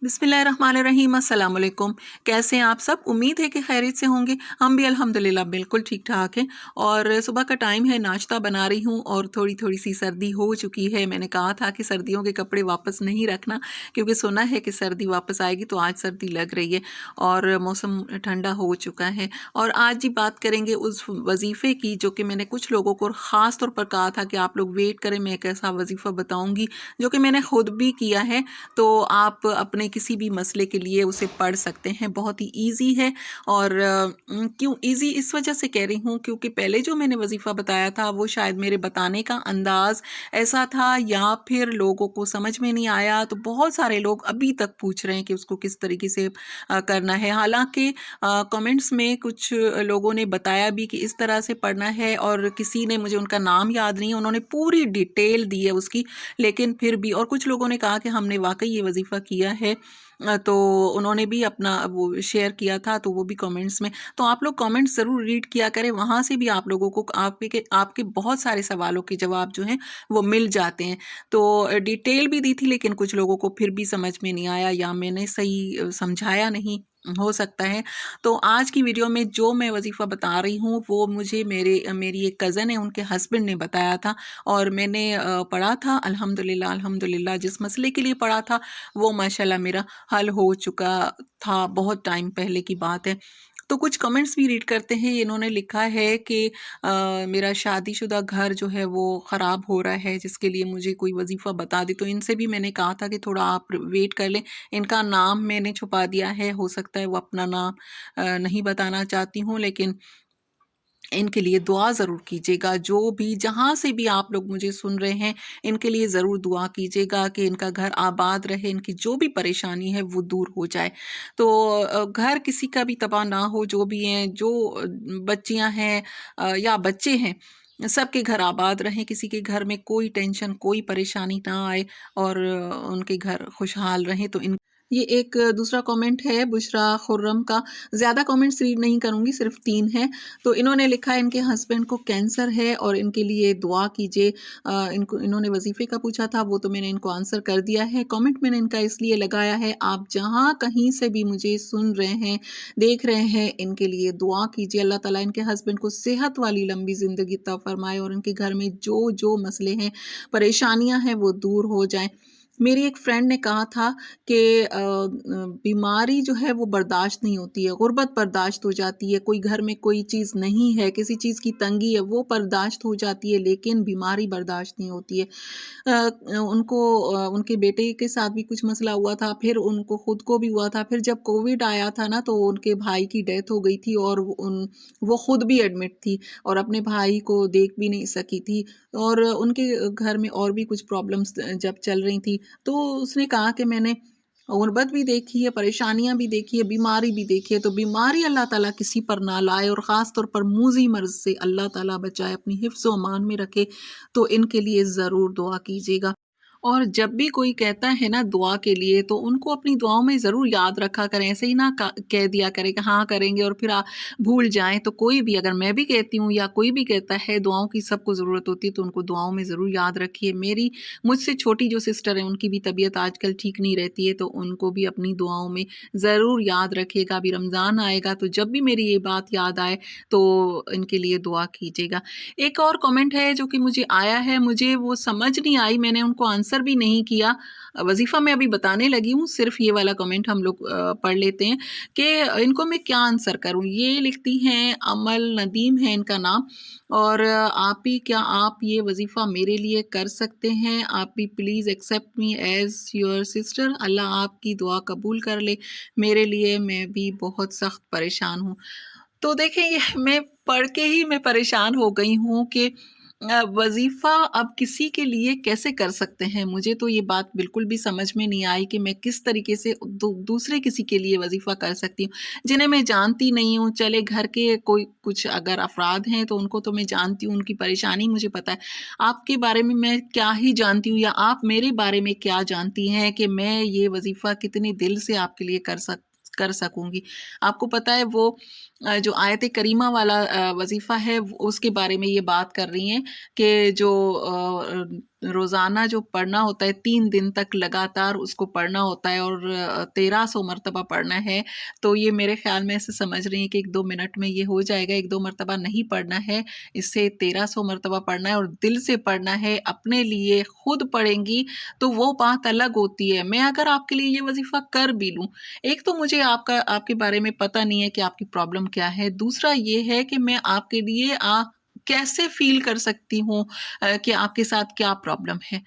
बिस्मिल्लाहिर्रहमानिर्रहीम। अस्सलाम वालेकुम। कैसे हैं आप सब? उम्मीद है कि खैरियत से होंगे। हम भी अल्हम्दुलिल्लाह बिल्कुल ठीक ठाक हैं। और सुबह का टाइम है, नाश्ता बना रही हूँ और थोड़ी थोड़ी सी सर्दी हो चुकी है। मैंने कहा था कि सर्दियों के कपड़े वापस नहीं रखना, क्योंकि सुना है कि सर्दी वापस आएगी, तो आज सर्दी लग रही है और मौसम ठंडा हो चुका है। और आज ही बात करेंगे उस वजीफ़े की जो कि मैंने कुछ लोगों को ख़ास तौर पर कहा था कि आप लोग वेट करें, मैं एक ऐसा वजीफ़ा बताऊँगी जो कि मैंने ख़ुद भी किया है। तो आप अपने किसी भी मसले के लिए उसे पढ़ सकते हैं। बहुत ही ईजी है। और क्यों ईजी इस वजह से कह रही हूँ क्योंकि पहले जो मैंने वजीफ़ा बताया था वो शायद मेरे बताने का अंदाज़ ऐसा था या फिर लोगों को समझ में नहीं आया, तो बहुत सारे लोग अभी तक पूछ रहे हैं कि उसको किस तरीके से करना है। हालांकि कमेंट्स में कुछ लोगों ने बताया भी कि इस तरह से पढ़ना है, और किसी ने, मुझे उनका नाम याद नहीं है, उन्होंने पूरी डिटेल दी है उसकी। लेकिन फिर भी, और कुछ लोगों ने कहा कि हमने वाकई ये वजीफ़ा किया है, तो उन्होंने भी अपना वो शेयर किया था, तो वो भी कमेंट्स में। तो आप लोग कमेंट्स ज़रूर रीड किया करें, वहाँ से भी आप लोगों को आपके बहुत सारे सवालों के जवाब जो हैं वो मिल जाते हैं। तो डिटेल भी दी थी, लेकिन कुछ लोगों को फिर भी समझ में नहीं आया या मैंने सही समझाया नहीं, हो सकता है। तो आज की वीडियो में जो मैं वजीफ़ा बता रही हूँ वो मुझे मेरी एक कज़न है, उनके हस्बैंड ने बताया था, और मैंने पढ़ा था। अल्हम्दुलिल्लाह अल्हम्दुलिल्लाह जिस मसले के लिए पढ़ा था वो माशाल्लाह मेरा हल हो चुका था, बहुत टाइम पहले की बात है। तो कुछ कमेंट्स भी रीड करते हैं। इन्होंने लिखा है कि मेरा शादीशुदा घर जो है वो ख़राब हो रहा है, जिसके लिए मुझे कोई वजीफ़ा बता दे। तो इनसे भी मैंने कहा था कि थोड़ा आप वेट कर लें। इनका नाम मैंने छुपा दिया है, हो सकता है वो अपना नाम नहीं बताना चाहती हूँ, लेकिन इनके लिए दुआ ज़रूर कीजिएगा। जो भी, जहाँ से भी आप लोग मुझे सुन रहे हैं, इनके लिए ज़रूर दुआ कीजिएगा कि इनका घर आबाद रहे, इनकी जो भी परेशानी है वो दूर हो जाए। तो घर किसी का भी तबाह ना हो, जो भी हैं, जो बच्चियां हैं या बच्चे हैं, सबके घर आबाद रहें, किसी के घर में कोई टेंशन, कोई परेशानी ना आए, और उनके घर खुशहाल रहें। तो इन ये एक दूसरा कमेंट है बुशरा खुर्रम का। ज़्यादा कमेंट्स रीड नहीं करूँगी, सिर्फ 3 हैं। तो इन्होंने लिखा है इनके हस्बैंड को कैंसर है और इनके लिए दुआ कीजिए। इन्होंने वजीफ़े का पूछा था, वो तो मैंने इनको आंसर कर दिया है। कमेंट मैंने इनका इसलिए लगाया है, आप जहाँ कहीं से भी मुझे सुन रहे हैं, देख रहे हैं, इनके लिए दुआ कीजिए। अल्लाह ताला इनके हस्बैंड को सेहत वाली लंबी ज़िंदगी अता फरमाए और इनके घर में जो जो मसले हैं, परेशानियां हैं, वो दूर हो जाएं। मेरी एक फ्रेंड ने कहा था कि बीमारी जो है वो बर्दाश्त नहीं होती है, गुर्बत बर्दाश्त हो जाती है, कोई घर में कोई चीज़ नहीं है, किसी चीज़ की तंगी है, वो बर्दाश्त हो जाती है, लेकिन बीमारी बर्दाश्त नहीं होती है। उनको उनके बेटे के साथ भी कुछ मसला हुआ था, फिर उनको खुद को भी हुआ था, फिर जब कोविड आया था ना, तो उनके भाई की डेथ हो गई थी, और वो खुद भी एडमिट थी और अपने भाई को देख भी नहीं सकी थी, और उनके घर में और भी कुछ प्रॉब्लम्स जब चल रही थी। तो उसने कहा कि मैंने गुर्बत भी देखी है, परेशानियां भी देखी है, बीमारी भी देखी है। तो बीमारी अल्लाह ताला किसी पर ना लाए, और ख़ास तौर पर मूजी मर्ज से अल्लाह ताला बचाए, अपनी हिफ्ज़ व अमान में रखे। तो इनके लिए ज़रूर दुआ कीजिएगा। और जब भी कोई कहता है ना दुआ के लिए, तो उनको अपनी दुआओं में ज़रूर याद रखा करें। ऐसे ही ना कह दिया करें कि हाँ करेंगे और फिर भूल जाएं। तो कोई भी, अगर मैं भी कहती हूँ या कोई भी कहता है, दुआओं की सबको ज़रूरत होती है, तो उनको दुआओं में ज़रूर याद रखिए। मुझसे छोटी जो सिस्टर है, उनकी भी तबीयत आजकल ठीक नहीं रहती है, तो उनको भी अपनी दुआओं में ज़रूर याद रखिएगा। अभी रमज़ान आएगा, तो जब भी मेरी ये बात याद आए तो इनके लिए दुआ कीजिएगा। एक और कमेंट है जो कि मुझे आया है, मुझे वो समझ नहीं आई, मैंने उनको आंसर भी नहीं किया। वजीफ़ा मैं अभी बताने लगी हूँ, सिर्फ ये वाला कमेंट हम लोग पढ़ लेते हैं कि इनको मैं क्या आंसर करूँ। ये लिखती हैं, अमल नदीम है इनका नाम, और आप ये वजीफ़ा मेरे लिए कर सकते हैं? आप भी please accept me as your sister. अल्लाह आपकी दुआ कबूल कर ले मेरे लिए, मैं भी बहुत सख्त परेशान हूँ। तो देखें, ये मैं पढ़ के ही मैं परेशान हो गई हूँ कि वजीफ़ा अब किसी के लिए कैसे कर सकते हैं। मुझे तो ये बात बिल्कुल भी समझ में नहीं आई कि मैं किस तरीके से दूसरे किसी के लिए वजीफ़ा कर सकती हूँ, जिन्हें मैं जानती नहीं हूँ। चले घर के कोई कुछ अगर अफराद हैं तो उनको तो मैं जानती हूँ, उनकी परेशानी मुझे पता है। आपके बारे में मैं क्या ही जानती हूँ, या आप मेरे बारे में क्या जानती हैं कि मैं ये वजीफ़ा कितने दिल से आपके लिए कर सकूँगी। आपको पता है, वो जो आयत करीमा वाला वज़ीफ़ा है उसके बारे में ये बात कर रही हैं कि जो रोज़ाना जो पढ़ना होता है 3 दिन तक लगातार उसको पढ़ना होता है और 1300 मरतबा पढ़ना है। तो ये मेरे ख़्याल में ऐसे समझ रही हैं कि 1-2 मिनट में ये हो जाएगा, 1-2 मरतबा नहीं पढ़ना है, इससे 1300 मरतबा पढ़ना है और दिल से पढ़ना है, अपने लिए खुद पढ़ेंगी तो वो बात अलग होती है। मैं अगर आपके लिए ये वज़ीफ़ा कर भी लूँ, एक तो मुझे आपके बारे में पता नहीं है कि आपकी प्रॉब्लम क्या है, दूसरा ये है कि मैं आपके लिए कैसे फ़ील कर सकती हूँ कि आपके साथ क्या प्रॉब्लम है।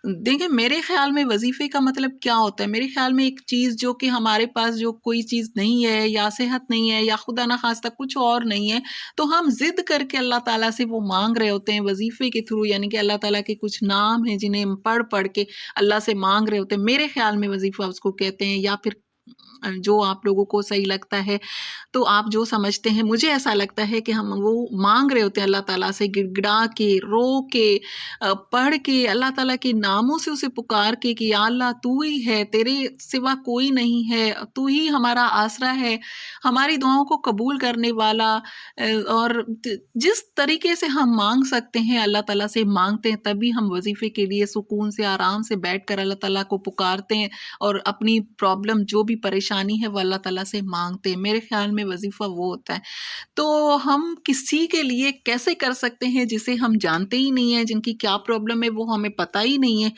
देखिए, मेरे ख़्याल में वज़ीफ़े का मतलब क्या होता है, मेरे ख़्याल में एक चीज़ जो कि हमारे पास जो कोई चीज़ नहीं है या सेहत नहीं है या खुदा ना ख़ास्ता कुछ और नहीं है, तो हम ज़िद करके अल्लाह ताला से वो माँग रहे होते हैं वज़ीफ़े के थ्रू, यानी कि अल्लाह ताला के कुछ नाम हैं जिन्हें हम पढ़ के अल्लाह से माँग रहे होते हैं। मेरे ख़्याल में वज़ीफ़ा उसको कहते हैं, या फिर जो आप लोगों को सही लगता है, तो आप जो समझते हैं, मुझे ऐसा लगता है कि हम वो माँग रहे होते हैं अल्लाह ताला से, गिड़गिड़ा के, रो के, पढ़ के, अल्लाह ताला के नामों से उसे पुकार के कि या अल्लाह तू ही है, तेरे सिवा कोई नहीं है, तू ही हमारा आसरा है, हमारी दुआओं को कबूल करने वाला। और जिस तरीके से हम मांग सकते हैं अल्लाह ताला से मांगते हैं, तभी हम वजीफे के लिए सुकून से आराम से बैठकर अल्लाह ताला को पुकारते हैं और अपनी प्रॉब्लम जो भी परेशानी है वो अल्लाह ताला से मांगते हैं। मेरे ख्याल में वजीफा वो होता है। तो हम किसी के लिए कैसे कर सकते हैं जिसे हम जानते ही नहीं है, जिनकी क्या प्रॉब्लम है वो हमें पता ही नहीं है,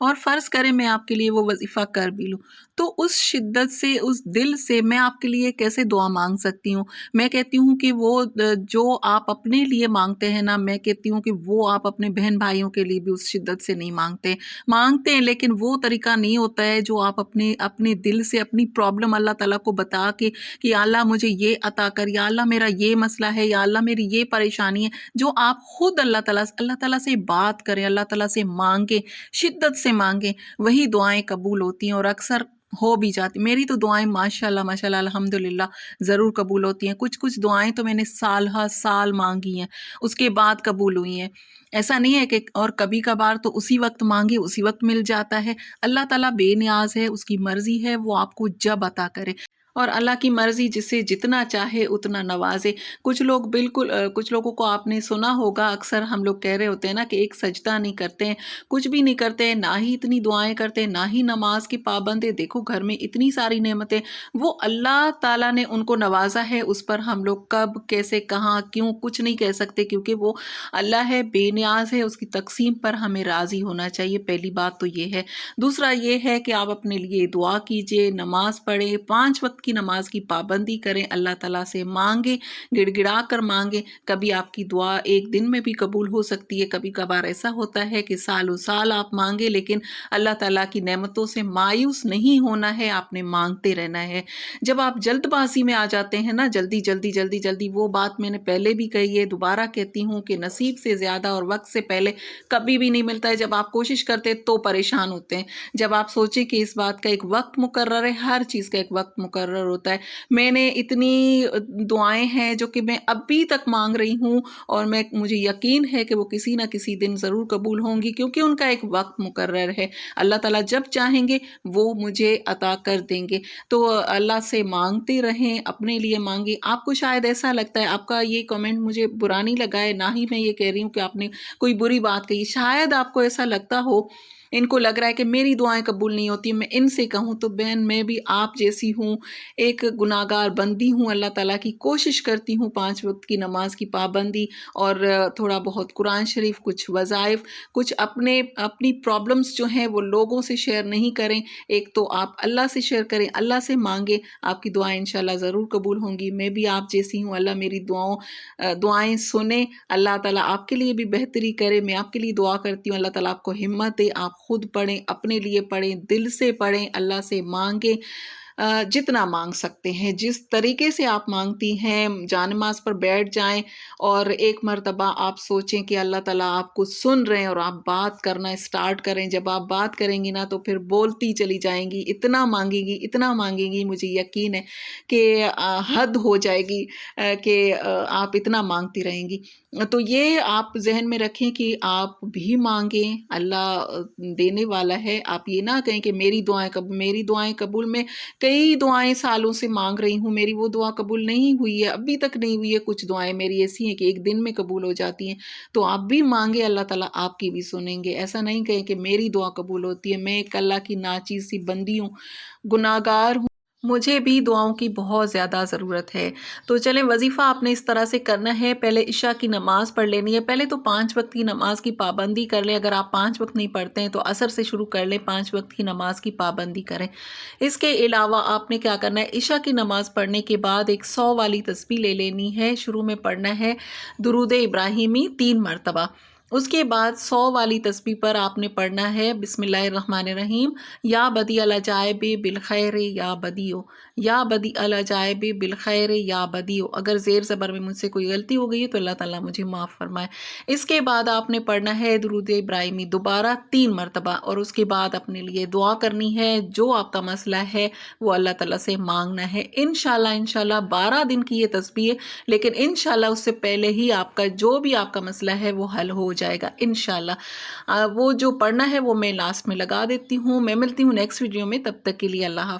और फ़र्ज़ करें मैं आपके लिए वो वज़ीफ़ा कर भी लूँ, तो उस शिद्दत से, उस दिल से मैं आपके लिए कैसे दुआ माँग सकती हूँ? मैं कहती हूँ कि वो जो आप अपने लिए माँगते हैं ना, मैं कहती हूँ कि वो आप अपने बहन-भाइयों के लिए भी उस शिद्दत से नहीं माँगते। माँगते हैं, लेकिन वो तरीक़ा नहीं होता है जो आप अपने अपने दिल से अपनी प्रॉब्लम अल्लाह ताला को बता के कि या अल्लाह मुझे ये अता कर, या अल्लाह मेरा ये मसला है, या अल्लाह मेरी ये परेशानी है, जो आप खुद अल्लाह ताला से बात करें, अल्लाह ताला से माँगे, शिद्दत से मांगें, वही दुआएं कबूल होती हैं और अक्सर हो भी जाती। मेरी तो दुआएं माशाल्लाह माशाल्लाह अल्हम्दुलिल्लाह ज़रूर कबूल होती हैं। कुछ कुछ दुआएं तो मैंने साल हा साल मांगी हैं, उसके बाद कबूल हुई हैं। ऐसा नहीं है कि, और कभी कभार तो उसी वक्त मांगे उसी वक्त मिल जाता है। अल्लाह ताला बेनियाज है, उसकी मर्जी है वो आपको जब अता करे, और अल्लाह की मर्ज़ी जिसे जितना चाहे उतना नवाज़े। कुछ लोग बिल्कुल कुछ लोगों को आपने सुना होगा, अक्सर हम लोग कह रहे होते हैं ना कि एक सजदा नहीं करते हैं, कुछ भी नहीं करते हैं, ना ही इतनी दुआएं करते हैं, ना ही नमाज की पाबंद है। देखो घर में इतनी सारी नेमतें, वो अल्लाह ताला ने उनको नवाजा है, उस पर हम लोग कब कैसे कहाँ क्यों कुछ नहीं कह सकते, क्योंकि वो अल्लाह है, बेनियाज है। उसकी तकसीम पर हमें राज़ी होना चाहिए, पहली बात तो ये है। दूसरा ये है कि आप अपने लिए दुआ कीजिए, नमाज पढ़ें, 5 वक्त की नमाज की पाबंदी करें, अल्लाह ताला से मांगे, गिड़गिड़ा कर मांगे। कभी आपकी दुआ एक दिन में भी कबूल हो सकती है, कभी कभार ऐसा होता है कि सालों साल आप मांगे, लेकिन अल्लाह ताला की नेमतों से मायूस नहीं होना है, आपने मांगते रहना है। जब आप जल्दबाजी में आ जाते हैं ना, जल्दी जल्दी जल्दी जल्दी, वो बात मैंने पहले भी कही है, दोबारा कहती हूँ कि नसीब से ज़्यादा और वक्त से पहले कभी भी नहीं मिलता है। जब आप कोशिश करते हैं तो परेशान होते हैं, जब आप सोचें कि इस बात का एक वक्त मुकर्रर है, हर चीज़ का एक वक्त मुकर्रर होता है। मैंने इतनी दुआएं हैं जो कि मैं अभी तक मांग रही हूँ, और मुझे यकीन है कि वो किसी ना किसी दिन ज़रूर कबूल होंगी, क्योंकि उनका एक वक्त मुकर्रर है। अल्लाह ताला जब चाहेंगे वो मुझे अता कर देंगे। तो अल्लाह से मांगते रहें, अपने लिए मांगे। आपको शायद ऐसा लगता है, आपका ये कमेंट मुझे बुरा नहीं लगा है, ना ही मैं ये कह रही हूँ कि आपने कोई बुरी बात कही, शायद आपको ऐसा लगता हो, इनको लग रहा है कि मेरी दुआएं कबूल नहीं होती। मैं इनसे कहूँ तो बहन, मैं भी आप जैसी हूँ, एक गुनाहगार बंदी हूँ, अल्लाह ताला की कोशिश करती हूँ 5 वक्त की नमाज की पाबंदी, और थोड़ा बहुत कुरान शरीफ, कुछ वज़ाइफ, कुछ अपनी प्रॉब्लम्स जो हैं वो लोगों से शेयर नहीं करें। एक तो आप अल्लाह से शेयर करें, अल्लाह से मांगे, आपकी दुआएं इंशाल्लाह ज़रूर कबूल होंगी। मैं भी आप जैसी हूँ, अल्लाह मेरी दुआएं सुने, अल्लाह ताला आपके लिए भी बेहतरी करे। मैं आपके लिए दुआ करती हूँ, अल्लाह ताला आपको हिम्मत दे, आप खुद पढ़ें, अपने लिए पढ़ें, दिल से पढ़ें, अल्लाह से मांगें, जितना मांग सकते हैं, जिस तरीके से आप मांगती हैं, जानमाज़ पर बैठ जाएं और एक मर्तबा आप सोचें कि अल्लाह ताला आपको सुन रहे हैं, और आप बात करना स्टार्ट करें। जब आप बात करेंगी ना तो फिर बोलती चली जाएंगी, इतना मांगेंगी, मुझे यकीन है कि हद हो जाएगी कि आप इतना मांगती रहेंगी। تو یہ آپ ذہن میں رکھیں کہ آپ بھی مانگیں، اللہ دینے والا ہے۔ آپ یہ نہ کہیں کہ میری دعائیں قبول، میں کئی دعائیں سالوں سے مانگ رہی ہوں، میری وہ دعا قبول نہیں ہوئی ہے، ابھی تک نہیں ہوئی ہے۔ کچھ دعائیں میری ایسی ہیں کہ ایک دن میں قبول ہو جاتی ہیں، تو آپ بھی مانگیں، اللہ تعالیٰ آپ کی بھی سنیں گے۔ ایسا نہیں کہیں کہ میری دعا قبول ہوتی ہے، میں ایک اللہ کی ناچیز سی بندی ہوں، گناہگار ہوں، مجھے بھی دعاؤں کی بہت زیادہ ضرورت ہے۔ تو چلیں، وظیفہ آپ نے اس طرح سے کرنا ہے۔ پہلے عشاء کی نماز پڑھ لینی ہے، پہلے تو 5 وقت کی نماز کی پابندی کر لیں۔ اگر آپ 5 وقت نہیں پڑھتے ہیں تو عصر سے شروع کر لیں، 5 وقت کی نماز کی پابندی کریں۔ اس کے علاوہ آپ نے کیا کرنا ہے، عشاء کی نماز پڑھنے کے بعد ایک 100 والی تسبیح لے لینی ہے۔ شروع میں پڑھنا ہے درود ابراہیمی 3 مرتبہ۔ اس کے بعد 100 والی تسبیح پر آپ نے پڑھنا ہے بسم اللہ الرحمن الرحیم، یا بدیع العجائب بالخیر یا بدیع، یا بدیع العجائب بالخیر یا بدیع۔ اگر زیر زبر میں مجھ سے کوئی غلطی ہو گئی ہے تو اللہ تعالیٰ مجھے معاف فرمائے۔ اس کے بعد آپ نے پڑھنا ہے درود ابراہیمی دوبارہ 3 مرتبہ، اور اس کے بعد اپنے لیے دعا کرنی ہے، جو آپ کا مسئلہ ہے وہ اللہ تعالیٰ سے مانگنا ہے۔ انشاءاللہ 12 دن کی یہ تسبیح ہے، لیکن انشاءاللہ اس سے پہلے ہی آپ کا جو بھی آپ کا مسئلہ ہے وہ حل ہو جائے گا انشاءاللہ۔ وہ جو پڑھنا ہے وہ میں لاسٹ میں لگا دیتی ہوں۔ میں ملتی ہوں نیکسٹ ویڈیو میں، تب تک کے لیے اللہ حافظ۔